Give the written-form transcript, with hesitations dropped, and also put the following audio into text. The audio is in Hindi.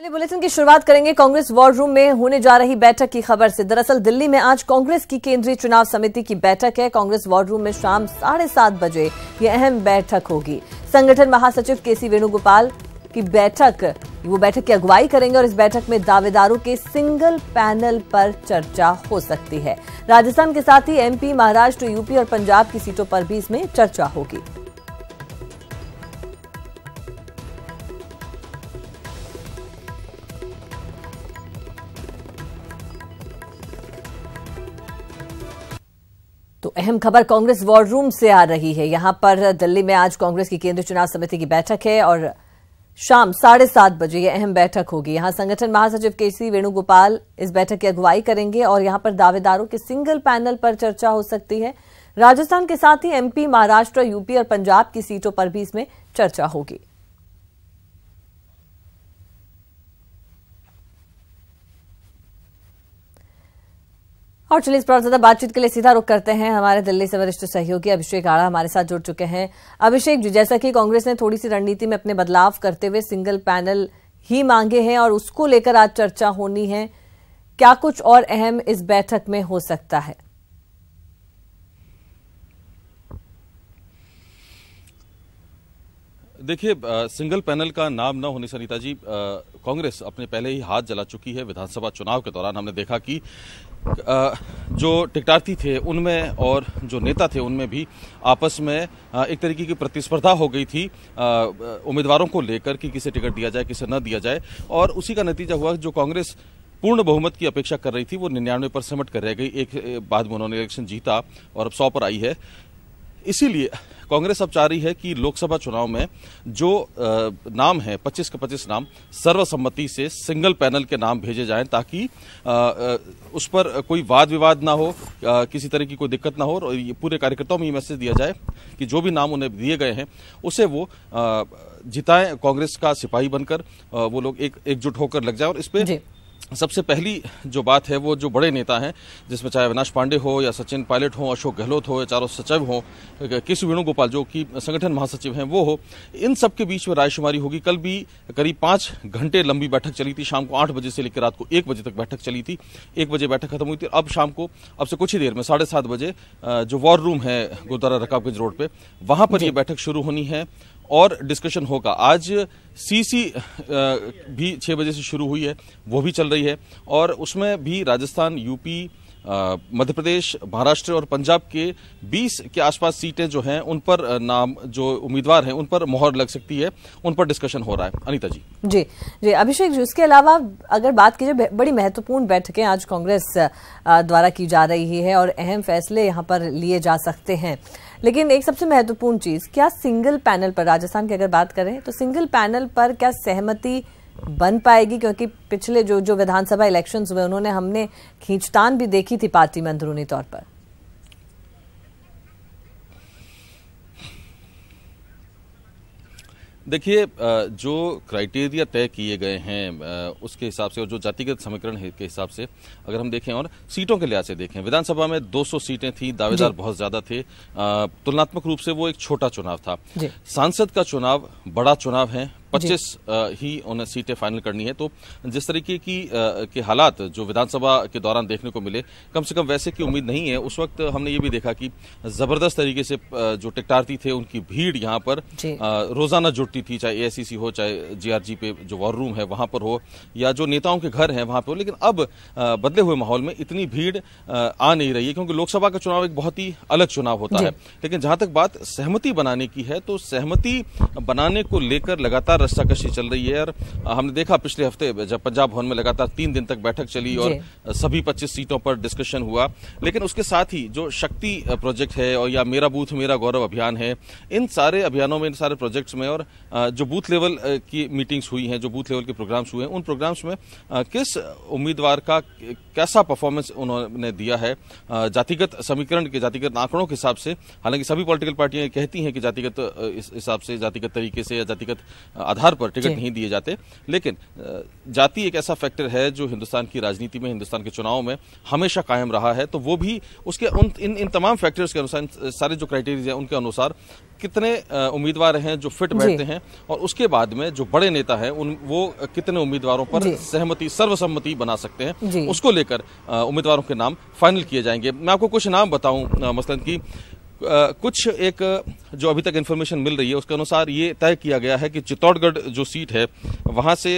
बुलेटिन की शुरुआत करेंगे कांग्रेस वॉर रूम में होने जा रही बैठक की खबर से। दरअसल दिल्ली में आज कांग्रेस की केंद्रीय चुनाव समिति की बैठक है। कांग्रेस वॉर रूम में शाम 7:30 बजे यह अहम बैठक होगी। संगठन महासचिव केसी वेणुगोपाल की बैठक की अगुवाई करेंगे और इस बैठक में दावेदारों के सिंगल पैनल पर चर्चा हो सकती है। राजस्थान के साथ ही एमपी, महाराष्ट्र, यूपी और पंजाब की सीटों पर भी इसमें चर्चा होगी। तो अहम खबर कांग्रेस वॉर रूम से आ रही है। यहां पर दिल्ली में आज कांग्रेस की केंद्रीय चुनाव समिति की बैठक है और शाम 7:30 बजे यह अहम बैठक होगी। यहां संगठन महासचिव केसी वेणुगोपाल इस बैठक की अगुवाई करेंगे और यहां पर दावेदारों के सिंगल पैनल पर चर्चा हो सकती है। राजस्थान के साथ ही एमपी, महाराष्ट्र, यूपी और पंजाब की सीटों पर भी इसमें चर्चा होगी। और चलिए इस पर ज्यादा बातचीत के लिए सीधा रुख करते हैं। हमारे दिल्ली से वरिष्ठ सहयोगी अभिषेक आड़ा हमारे साथ जुड़ चुके हैं। अभिषेक जी, जैसा कि कांग्रेस ने थोड़ी सी रणनीति में अपने बदलाव करते हुए सिंगल पैनल ही मांगे हैं और उसको लेकर आज चर्चा होनी है, क्या कुछ और अहम इस बैठक में हो सकता है? देखिए, सिंगल पैनल का नाम न होने से अनीता जी, कांग्रेस अपने पहले ही हाथ जला चुकी है। विधानसभा चुनाव के दौरान हमने देखा कि जो टिकटार्थी थे उनमें और जो नेता थे उनमें भी आपस में एक तरीके की प्रतिस्पर्धा हो गई थी उम्मीदवारों को लेकर कि किसे टिकट दिया जाए, किसे न दिया जाए। और उसी का नतीजा हुआ जो कांग्रेस पूर्ण बहुमत की अपेक्षा कर रही थी वो 99 पर सिमट कर रह गई। एक बाद में उन्होंने इलेक्शन जीता और अब 100 पर आई है। इसीलिए कांग्रेस अब चाह रही है कि लोकसभा चुनाव में जो नाम है 25 के 25 नाम सर्वसम्मति से सिंगल पैनल के नाम भेजे जाएं ताकि उस पर कोई वाद विवाद ना हो, किसी तरह की कोई दिक्कत ना हो और ये पूरे कार्यकर्ताओं में ये मैसेज दिया जाए कि जो भी नाम उन्हें दिए गए हैं उसे वो जिताएं, कांग्रेस का सिपाही बनकर वो लोग एकजुट होकर लग जाए। और इस पे सबसे पहली जो बात है वो जो बड़े नेता हैं, जिसमें चाहे अविनाश पांडे हो या सचिन पायलट हो, अशोक गहलोत हो या चारों सचिव हो, केसी वेणुगोपाल जो कि संगठन महासचिव हैं वो हो, इन सब के बीच में रायशुमारी होगी। कल भी करीब 5 घंटे लंबी बैठक चली थी। शाम को 8 बजे से लेकर रात को 1 बजे तक बैठक चली थी। 1 बजे बैठक खत्म हुई थी। अब शाम को अब से कुछ ही देर में 7:30 बजे जो वॉर रूम है गुरुद्वारा रकाबगंज रोड पे, वहां पर यह बैठक शुरू होनी है और डिस्कशन होगा। आज सीसी भी 6 बजे से शुरू हुई है, वो भी चल रही है और उसमें भी राजस्थान, यूपी, मध्य प्रदेश, महाराष्ट्र और पंजाब के 20 के आसपास सीटें जो हैं उन पर नाम जो उम्मीदवार हैं उन पर मोहर लग सकती है, उन पर डिस्कशन हो रहा है। अनीता जी। जी अभिषेक जी, उसके अलावा अगर बात कीजिए, बड़ी महत्वपूर्ण बैठकें आज कांग्रेस द्वारा की जा रही है और अहम फैसले यहाँ पर लिए जा सकते हैं, लेकिन एक सबसे महत्वपूर्ण चीज, क्या सिंगल पैनल पर, राजस्थान की अगर बात करें तो सिंगल पैनल पर क्या सहमति बन पाएगी? क्योंकि पिछले जो विधानसभा इलेक्शंस हुए उन्होंने हमने खींचतान भी देखी थी पार्टी में अंदरूनी तौर पर। देखिए, जो क्राइटेरिया तय किए गए हैं उसके हिसाब से और जो जातिगत समीकरण के हिसाब से अगर हम देखें और सीटों के लिहाज से देखें, विधानसभा में 200 सीटें थी, दावेदार बहुत ज्यादा थे, तुलनात्मक रूप से वो एक छोटा चुनाव था। सांसद का चुनाव बड़ा चुनाव है, 25 ही उन्हें सीटें फाइनल करनी है। तो जिस तरीके की के हालात जो विधानसभा के दौरान देखने को मिले, कम से कम वैसे की उम्मीद नहीं है। उस वक्त हमने ये भी देखा कि जबरदस्त तरीके से जो टिकटार्थी थे उनकी भीड़ यहाँ पर रोजाना जुटती थी, चाहे एआईसीसी हो, चाहे जीआरजी पे जो वॉर रूम है वहां पर हो या जो नेताओं के घर हैं वहां पर हो। लेकिन अब बदले हुए माहौल में इतनी भीड़ आ नहीं रही है, क्योंकि लोकसभा का चुनाव एक बहुत ही अलग चुनाव होता है। लेकिन जहां तक बात सहमति बनाने की है तो सहमति बनाने को लेकर लगातार रस्साकशी चल रही है। और हमने देखा पिछले हफ्ते जब पंजाब भवन में लगातार 3 दिन तक बैठक चली और सभी 25 सीटों पर डिस्कशन हुआ। लेकिन उसके साथ ही जो शक्ति प्रोजेक्ट है और या मेरा बूथ मेरा गौरव अभियान है, इन सारे अभियानों में, इन सारे प्रोजेक्ट्स में और जो बूथ लेवल की मीटिंग्स हुई हैं, जो बूथ लेवल के प्रोग्राम्स हुए हैं, उन प्रोग्राम्स में किस उम्मीदवार का कैसा परफॉर्मेंस उन्होंने दिया है जातिगत समीकरण के, जातिगत आंकड़ों के हिसाब से। हालांकि सभी पॉलिटिकल पार्टियां कहती हैं कि जातिगत इस हिसाब से, जातिगत तरीके से या जातिगत आधार पर टिकट नहीं दिए जाते, लेकिन जाति एक ऐसा फैक्टर है जो हिंदुस्तान की राजनीति में, हिंदुस्तान के चुनाव में हमेशा कायम रहा है। तो वो भी उसके इन तमाम फैक्टर्स के अनुसार, सारे जो क्राइटेरिया हैं उनके अनुसार कितने उम्मीदवार हैं जो फिट बैठते हैं, और उसके बाद में जो बड़े नेता हैं वो कितने उम्मीदवारों पर सहमति, सर्वसम्मति बना सकते हैं, उसको लेकर उम्मीदवारों के नाम फाइनल किए जाएंगे। मैं आपको कुछ नाम बताऊं, मसलन की कुछ एक जो अभी तक इन्फॉर्मेशन मिल रही है उसके अनुसार ये तय किया गया है कि चित्तौड़गढ़ जो सीट है वहां से